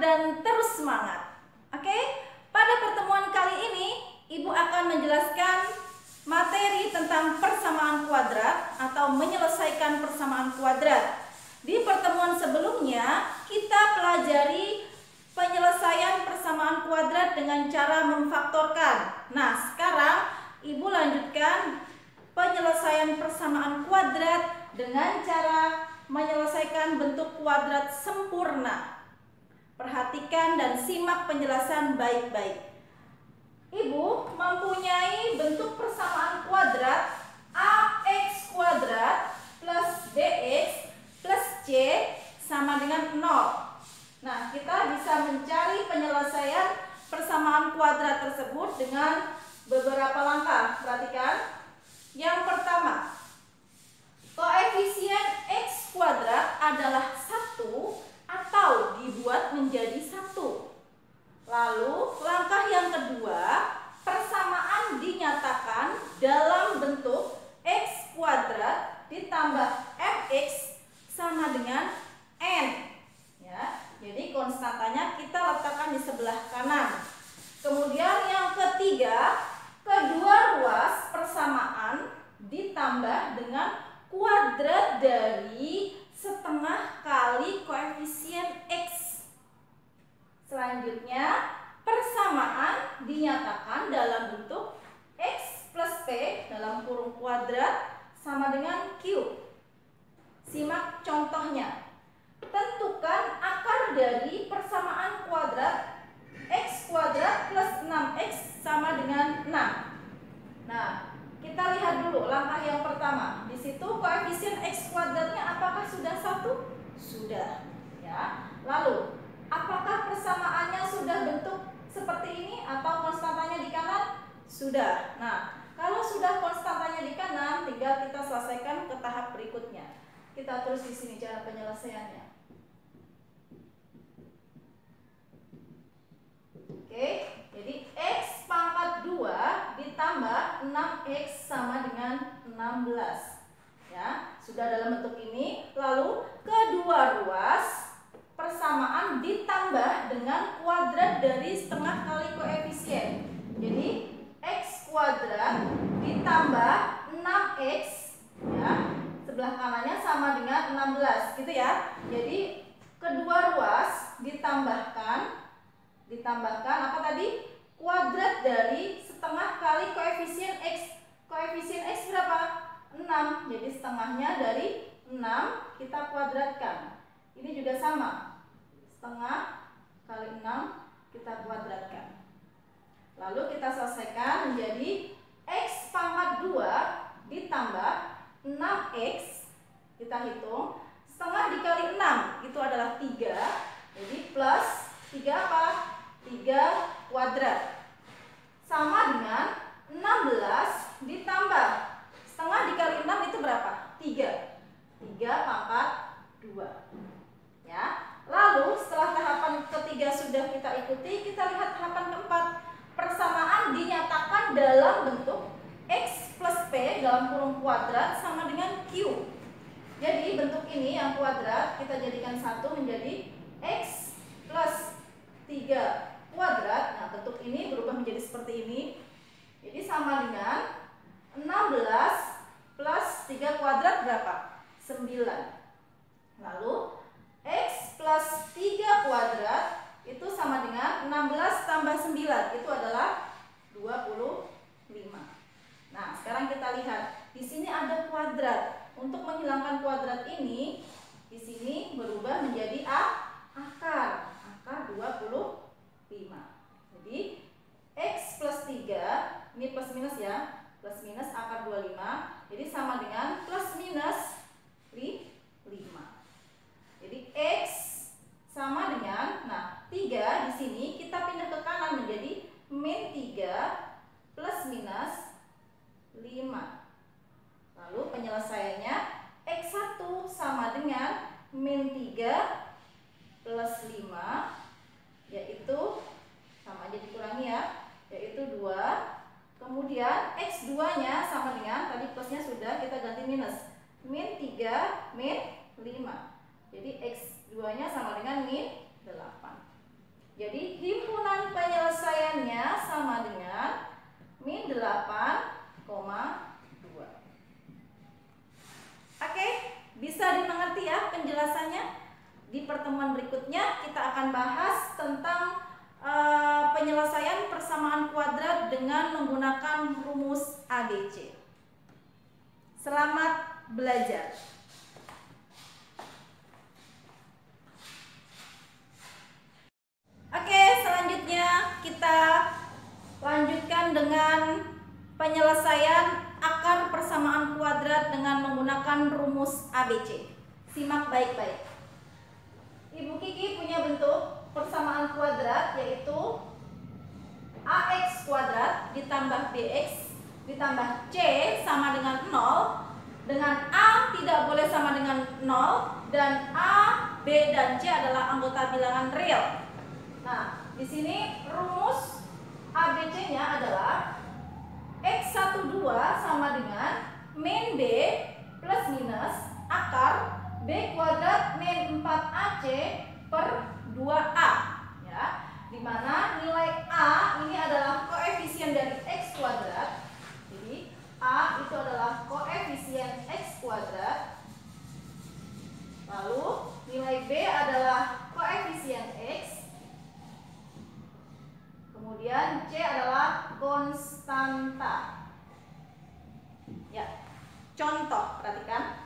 dan terus semangat. Oke, pada pertemuan kali ini Ibu akan menjelaskan materi tentang persamaan kuadrat atau menyelesaikan persamaan kuadrat. Di pertemuan sebelumnya kita pelajari penyelesaian persamaan kuadrat dengan cara memfaktorkan. Nah, sekarang Ibu lanjutkan penyelesaian persamaan kuadrat dengan cara menyelesaikan bentuk kuadrat sempurna. Perhatikan dan simak penjelasan baik-baik. Ibu mempunyai bentuk persamaan kuadrat ax kuadrat plus bx plus c sama dengan 0. Nah, kita bisa mencari penyelesaian persamaan kuadrat tersebut dengan beberapa langkah. Perhatikan. Yang pertama, koefisien x kuadrat adalah 1 atau dibuat menjadi 1. Lalu langkah yang kedua, persamaan dinyatakan dalam bentuk x kuadrat ditambah fx sama dengan n. Ya, jadi konstantanya kita letakkan di sebelah kanan. Kemudian yang ketiga, kedua ruas persamaan ditambah dengan kuadrat dari setengah kali koefisien x. Selanjutnya, persamaan dinyatakan dalam bentuk x plus p dalam kurung kuadrat sama dengan q. Simak contohnya. Tentukan akar dari persamaan kuadrat x kuadrat plus 6x sama dengan 6. Nah, kita lihat dulu langkah yang pertama. Di situ koefisien x kuadratnya apakah sudah 1? Sudah, ya. Lalu apakah persamaannya sudah bentuk seperti ini atau konstantanya di kanan? Sudah. Nah, kalau sudah konstantanya di kanan, tinggal kita selesaikan ke tahap berikutnya. Kita terus di sini cara penyelesaiannya. Oke, jadi x pangkat 2 ditambah 6x sama dengan 16. Ya, sudah dalam bentuk ini. Lalu kedua ruas persamaan ditambah dengan kuadrat dari setengah kali koefisien. Jadi x kuadrat ditambah 6x, ya, sebelah kanannya sama dengan 16 gitu ya. Jadi kedua ruas ditambahkan apa tadi? Kuadrat dari setengah kali koefisien x. Koefisien x berapa? 6. Jadi setengahnya dari 6 kita kuadratkan. Ini juga sama. Setengah kali 6 kita kuadratkan. Lalu kita selesaikan menjadi x pangkat 2 ditambah 6x. Kita hitung. Setengah dikali 6 itu adalah 3. Jadi plus 3 apa? 3 kuadrat. Sama dengan 16 ditambah. Setengah dikali 6 itu berapa? 3. 3 pangkat 2. Ya. Lalu setelah tahapan ketiga sudah kita ikuti, kita lihat tahapan keempat. Persamaan dinyatakan dalam bentuk x plus p dalam kurung kuadrat sama dengan q. Jadi bentuk ini yang kuadrat kita jadikan 1 menjadi x plus 3 kuadrat. Nah, bentuk ini berubah menjadi seperti ini. Jadi sama dengan 16 plus 3 kuadrat berapa? 9. Lalu x plus 3 kuadrat itu sama dengan 16 tambah 9. Itu adalah 25. Nah, sekarang kita lihat. Di sini ada kuadrat. Untuk menghilangkan kuadrat ini, di sini berubah menjadi akar. Akar 25. Jadi x plus 3, ini plus minus ya, plus minus akar 25, jadi sama dengan plus minus 5. Jadi x sama dengan, nah 3 di sini kita pindah ke kanan menjadi min 3 plus minus 5. Lalu penyelesaiannya x1 sama dengan min 3 plus 5, yaitu sama aja dikurangi ya, yaitu 2. Kemudian x2 nya sama dengan, tadi plusnya sudah kita ganti minus, min 3 min 5. Jadi x2 nya sama dengan min 8. Jadi himpunan penyelesaiannya sama dengan min 8,2. Oke, bisa dimengerti ya penjelasannya? Di pertemuan berikutnya kita akan bahas tentang penyelesaian persamaan kuadrat dengan menggunakan rumus ABC. Selamat belajar. Oke, selanjutnya kita lanjutkan dengan penyelesaian akar persamaan kuadrat dengan menggunakan rumus ABC. Simak baik-baik. Ibu Kiki punya bentuk persamaan kuadrat yaitu AX kuadrat ditambah BX ditambah C sama dengan 0, dengan A tidak boleh sama dengan 0 dan A, B dan C adalah anggota bilangan real. Nah, di sini rumus ABC-nya adalah X12 sama dengan min B plus minus akar B kuadrat min 4AC per 2A, ya, dimana nilai A ini adalah koefisien dari X kuadrat. Jadi A itu adalah koefisien X kuadrat, lalu nilai B adalah koefisien X, kemudian C adalah konstanta. Ya, contoh, perhatikan.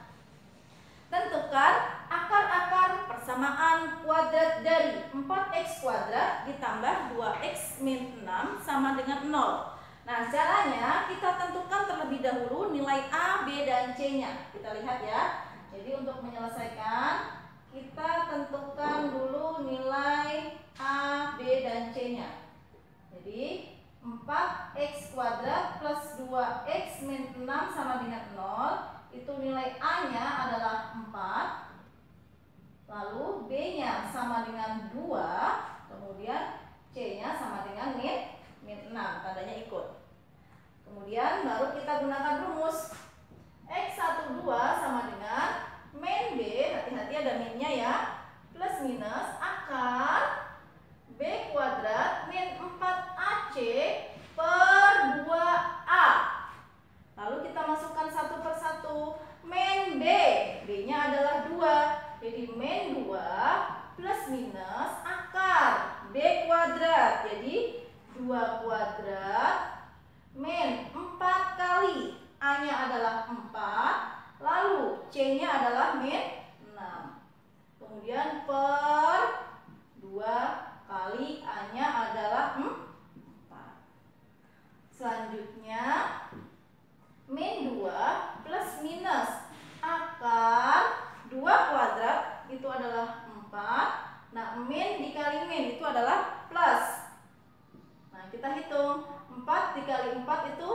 Tentukan akar-akar persamaan kuadrat dari 4x kuadrat ditambah 2x min 6 sama dengan 0. Nah, caranya kita tentukan terlebih dahulu nilai A, B, dan C-nya. Kita lihat ya. Jadi untuk menyelesaikan, kita tentukan dulu nilai A, B, dan C-nya. Jadi 4x kuadrat plus 2x min 6 sama dengan 0. Itu nilai A-nya adalah 4, lalu B-nya sama dengan 2, kemudian C-nya sama dengan min 6, tandanya ikut. Kemudian baru kita gunakan rumus X12 sama dengan min B, hati-hati ada minnya ya, plus minus akar B kuadrat min 4AC per 2A. Lalu kita masukkan satu per satu. Min B, B-nya adalah 2. Jadi min 2 plus minus akar B kuadrat. Jadi 2 kuadrat min 4 kali A-nya adalah 4, lalu C-nya adalah min 6. Kemudian per 2 kali A-nya adalah 4. Selanjutnya min 2 plus minus akar 2 kuadrat itu adalah 4. Nah, min dikali min itu adalah plus. Nah, kita hitung 4 dikali 4 itu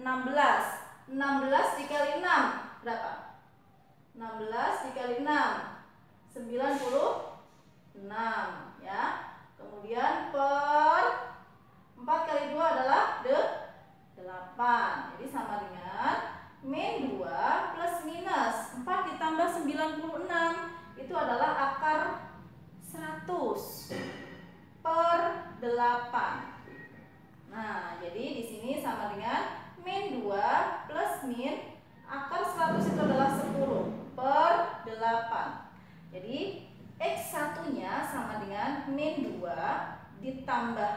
16. 16 dikali 6 berapa? 16 dikali 6 96 ya. Kemudian per 4 kali 2 adalah 8. Jadi sama dengan min 2 plus minus 4 ditambah 96 itu adalah akar 100 per 8. Nah, jadi di sini sama dengan min 2 plus min akar 100 itu adalah 10 per 8. Jadi X1-nya sama dengan min 2 ditambah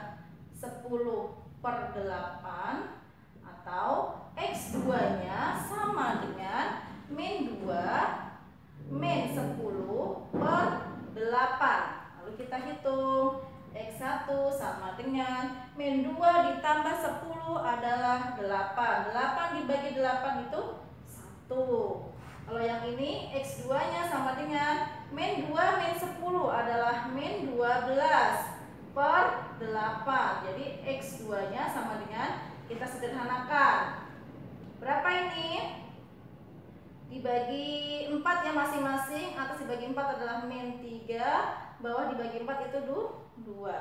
10 per 8, atau X2-nya sama dengan min 2 min 10 per 8. Lalu kita hitung X1 sama dengan min 2 ditambah 10 adalah 8. 8 dibagi 8 itu 1. Kalau yang ini X2-nya sama dengan min 2 min 10 adalah min 12 per 8. Jadi X2-nya sama dengan, kita sederhanakan, berapa ini? Dibagi 4 ya masing-masing. Atas dibagi 4 adalah min 3, bawah dibagi 4 itu 2,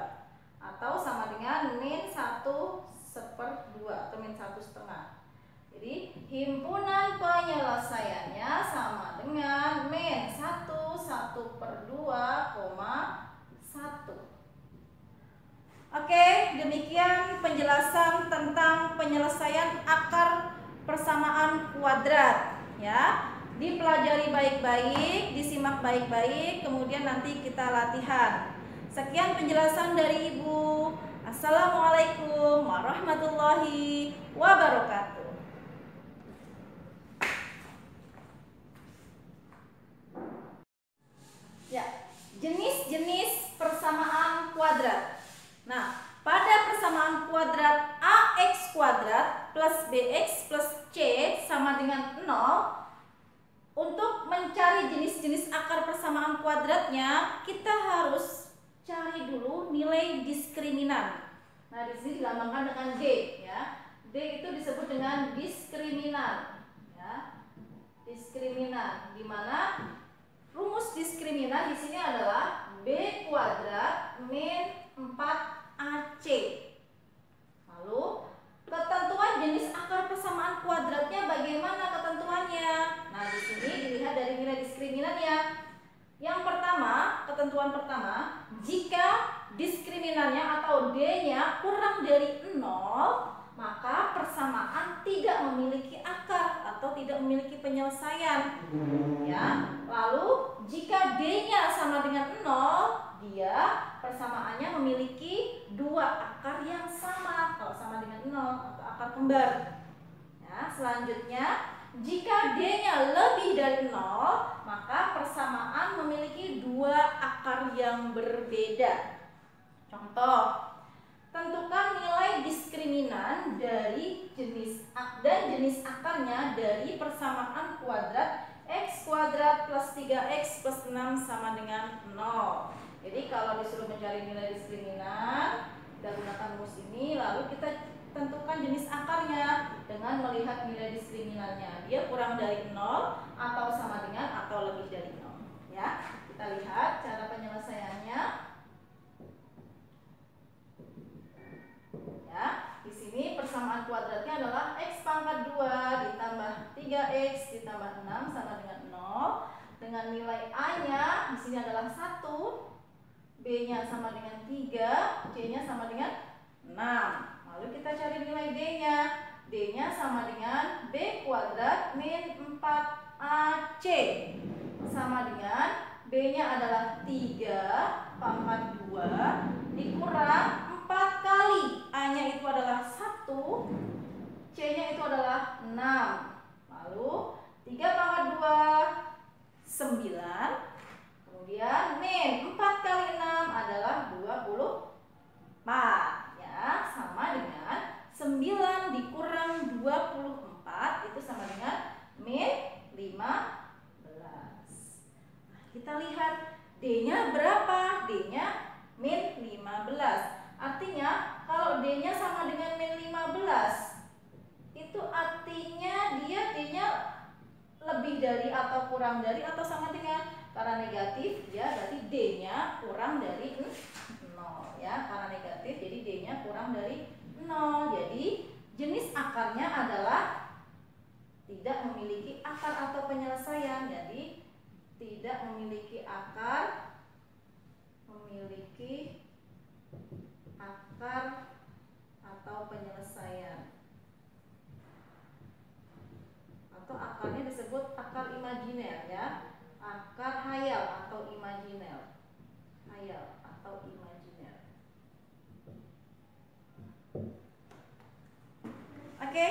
atau sama dengan min 1/2 atau min 1/2. Jadi himpunan penyelesaiannya sama dengan min 1/2, 1. Oke, demikian penjelasan tentang penyelesaian akar persamaan kuadrat ya. Dipelajari baik-baik, disimak baik-baik, kemudian nanti kita latihan. Sekian penjelasan dari Ibu. Assalamualaikum warahmatullahi wabarakatuh. Ya, jenis-jenis persamaan kuadrat. Nah, pada persamaan kuadrat AX kuadrat plus BX plus C sama dengan 0, untuk mencari jenis-jenis akar persamaan kuadratnya, kita harus cari dulu nilai diskriminan. Nah, di sini dilambangkan dengan D ya. D itu disebut dengan diskriminan ya. Diskriminan, di mana rumus diskriminan di sini adalah B kuadrat min 4AC. Lalu ketentuan jenis akar persamaan kuadratnya bagaimana ketentuannya? Nah, di sini dilihat dari nilai diskriminannya. Yang pertama, ketentuan pertama, jika diskriminannya atau D-nya kurang dari 0, maka persamaan tidak memiliki akar atau tidak memiliki penyelesaian. Ya. Lalu jika D-nya sama dengan 0, dia persamaannya memiliki dua akar yang sama. Kalau sama dengan 0 atau akar kembar. Ya, selanjutnya jika D-nya lebih dari 0, maka persamaan memiliki dua akar yang berbeda. Contoh, tentukan nilai diskriminan dari jenis akarnya dari persamaan kuadrat X kuadrat plus 3X plus 6 sama dengan 0. Jadi kalau disuruh mencari nilai diskriminan, kita gunakan rumus ini, lalu kita tentukan jenis akarnya dengan melihat nilai diskriminannya. Dia kurang dari 0 atau sama dengan atau lebih dari 0. Ya, kita lihat cara penyelesaiannya. Ya, di sini persamaan kuadratnya adalah X pangkat 2 ditambah 3X ditambah 6 sama dengan 0. Dengan nilai A-nya di sini adalah 1, B-nya sama dengan 3, C-nya sama dengan 6. Lalu kita cari nilai D-nya. D-nya sama dengan B kuadrat min 4AC. Sama dengan B-nya adalah 3 pangkat 2 dikurang 4 kali A-nya itu adalah 1, C-nya itu adalah 6. Lalu 3 pangkat 2 9. Kemudian min 4 kali 6 adalah 24. Ya, sama dengan 9 dikurang 24 itu sama dengan min 15. Nah, kita lihat D-nya berapa? D-nya min 15. Artinya kalau D-nya sama dengan min 15, itu artinya dia D-nya lebih dari atau kurang dari atau sama dengan, karena negatif ya berarti D-nya kurang dari 0 ya, karena negatif jadi D-nya kurang dari 0. Jadi jenis akarnya adalah tidak memiliki akar atau penyelesaian. Jadi tidak memiliki akar, atau penyelesaian. Atau akarnya disebut akar imajiner ya. Akar hayal atau imajiner. Hayal atau imajiner. Oke,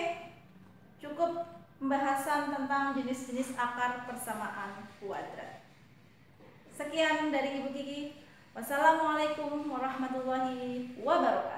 cukup pembahasan tentang jenis-jenis akar persamaan kuadrat. Sekian dari Ibu Kiki. Wassalamualaikum warahmatullahi wabarakatuh.